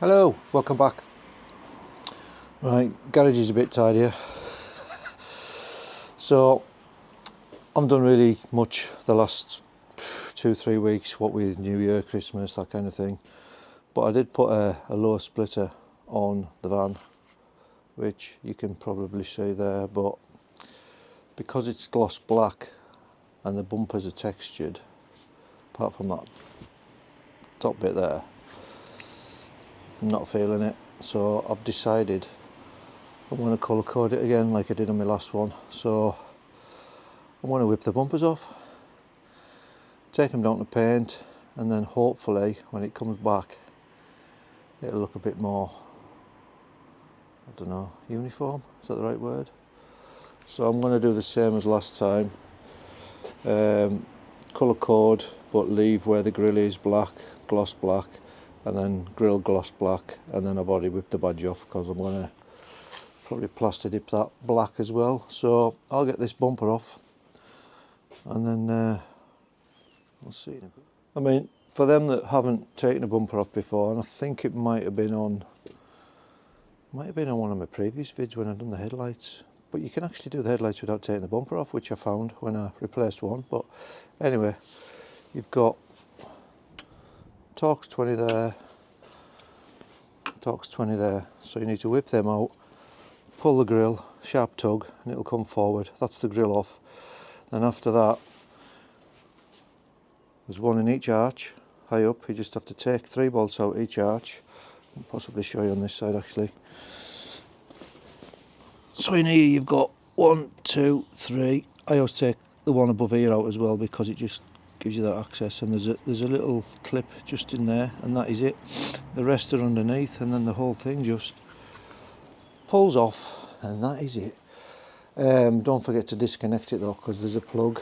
Hello, welcome back. Right, garage is a bit tidier. So, I haven't done really much the last 2-3 weeks, what with New Year, Christmas, that kind of thing. But I did put a low splitter on the van, which you can probably see there, but because it's gloss black and the bumpers are textured, apart from that top bit there, I'm not feeling it. So I've decided I'm going to colour code it again like I did on my last one. So I'm going to whip the bumpers off, take them down to paint, and then hopefully when it comes back it'll look a bit more, I don't know, uniform, is that the right word? So I'm going to do the same as last time, colour code but leave where the grill is black, gloss black, and then grill gloss black, and then I've already whipped the badge off because I'm going to probably plaster dip that black as well. So I'll get this bumper off and then we'll see in a bit. I mean, for them that haven't taken a bumper off before, and I think it might have been on one of my previous vids when I've done the headlights, but you can actually do the headlights without taking the bumper off, which I found when I replaced one. But anyway, you've got Torx 20 there, Torx 20 there, so you need to whip them out, pull the grill, sharp tug, and it'll come forward. That's the grill off. Then after that, there's one in each arch, high up. You just have to take 3 bolts out each arch. I'll possibly show you on this side actually. So in here you've got 1, 2, 3. I always take the one above here out as well because it just gives you that access, and there's a little clip just in there, and that is it. The rest are underneath, and then the whole thing just pulls off, and that is it. Don't forget to disconnect it though, because there's a plug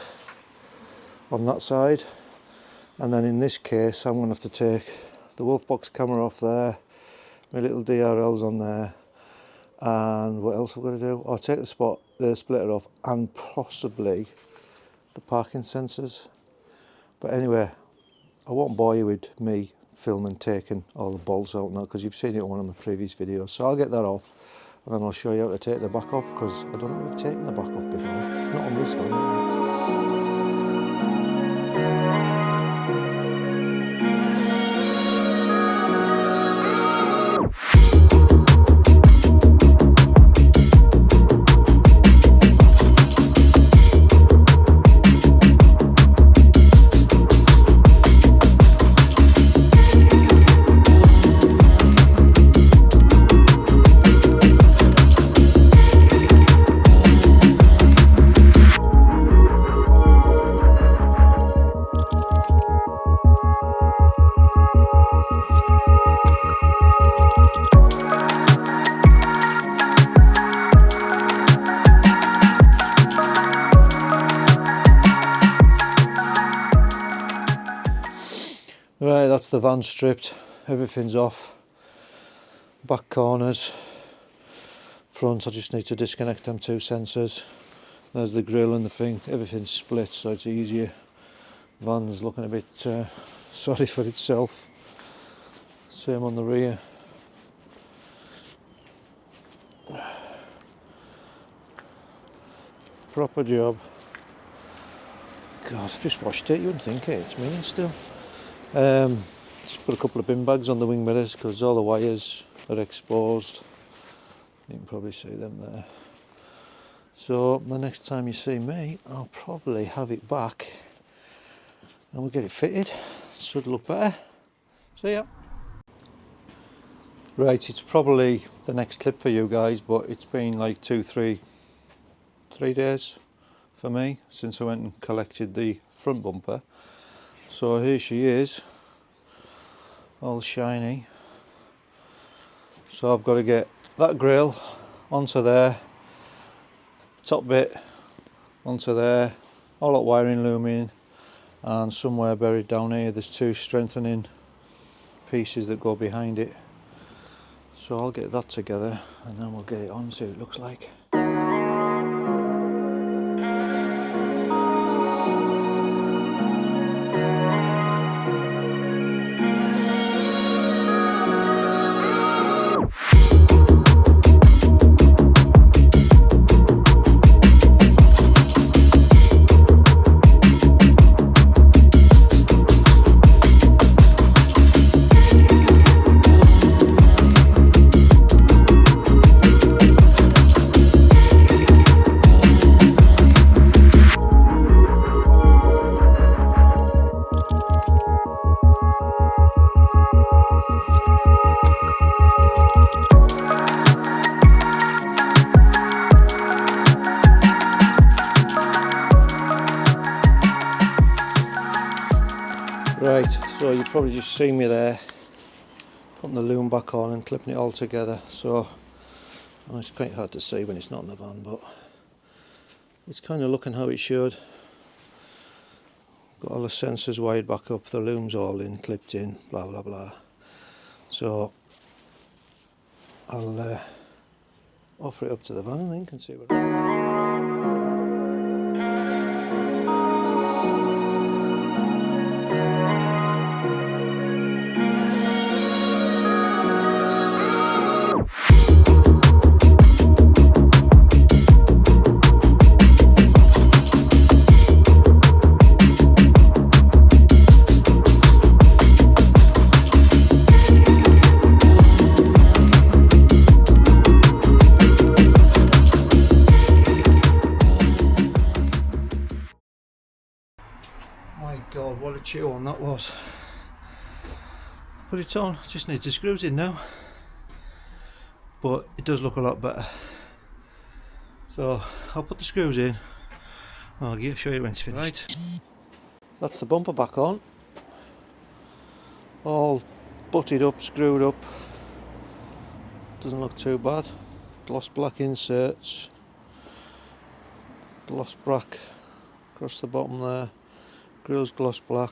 on that side. And then in this case I'm going to have to take the Wolfbox camera off there, my little DRLs on there, and what else I've got to do? I'll take the splitter off, and possibly the parking sensors. But anyway, I won't bore you with me filming taking all the bolts out now, because you've seen it in one of my previous videos. So I'll get that off, and then I'll show you how to take the back off, because I don't think we've taken the back off before. Not on this one. Right, that's the van stripped, everything's off. Back corners, front, I just need to disconnect them 2 sensors. There's the grill and the thing, everything's split so it's easier. Van's looking a bit sorry for itself. Same on the rear. Proper job. God, I've just washed it, you wouldn't think it, it's me still. Just put a couple of bin bags on the wing mirrors because all the wires are exposed. You can probably see them there. So the next time you see me, I'll probably have it back and we'll get it fitted. Should look better. See ya. Right, it's probably the next clip for you guys, but it's been like 3 days for me since I went and collected the front bumper. So here she is, all shiny. So I've got to get that grill onto there, top bit onto there, all that wiring looming, and somewhere buried down here there's 2 strengthening pieces that go behind it. So I'll get that together and then we'll get it on, see what it looks like. So you probably just see me there putting the loom back on and clipping it all together. So well, it's quite hard to see when it's not in the van, but it's kind of looking how it should. Got all the sensors wired back up, the loom's all in, clipped in, blah blah blah. So I'll offer it up to the van, I think, and see what. My God, what a chew on that was. Put it on, just needs the screws in now. But it does look a lot better. So I'll put the screws in and I'll show you when it's finished. Right. That's the bumper back on. All butted up, screwed up. Doesn't look too bad. Gloss black inserts. Gloss black across the bottom there. Grill's gloss black.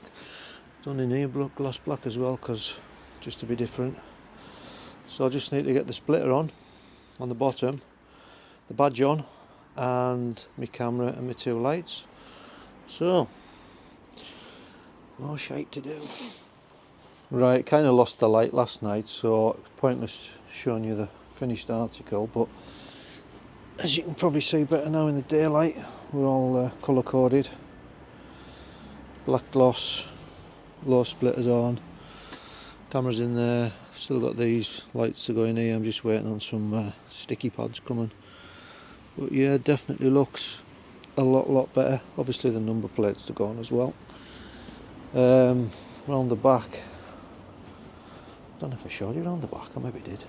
Done in here gloss black as well, because just to be different. So I just need to get the splitter on the bottom, the badge on, and my camera and my two lights. So more shite to do. Right, kind of lost the light last night, so it's pointless showing you the finished article, but as you can probably see better now in the daylight, we're all colour coded. Black gloss, low splitters on, camera's in there. Still got these lights to go in here. I'm just waiting on some sticky pads coming. But yeah, definitely looks a lot better. Obviously the number plates to go on as well. Round the back, I don't know if I showed you round the back, I maybe did.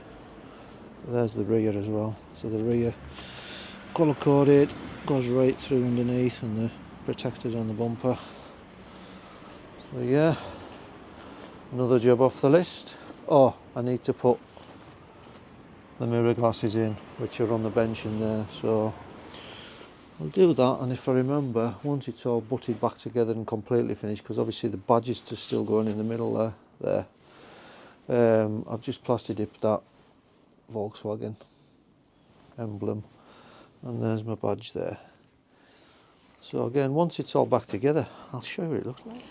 There's the rear as well. So the rear colour coded, goes right through underneath, and the protectors on the bumper. So yeah, another job off the list. Oh, I need to put the mirror glasses in, which are on the bench in there, so I'll do that. And if I remember, once it's all butted back together and completely finished, because obviously the badge is still going in the middle there, I've just plaster dipped that Volkswagen emblem, and there's my badge there. So again, once it's all back together, I'll show you what it looks like.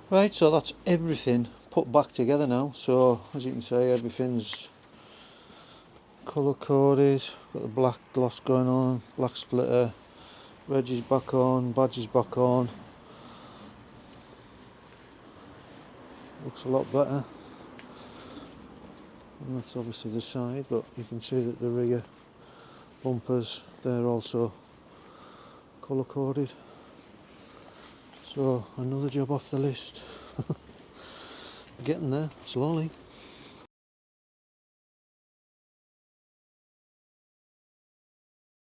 Right, so that's everything put back together now. So as you can see, everything's colour coded. Got the black gloss going on, black splitter, reg is back on, badge is back on. Looks a lot better. And that's obviously the side, but you can see that the rear bumpers, they're also colour coded. So another job off the list. Getting there slowly.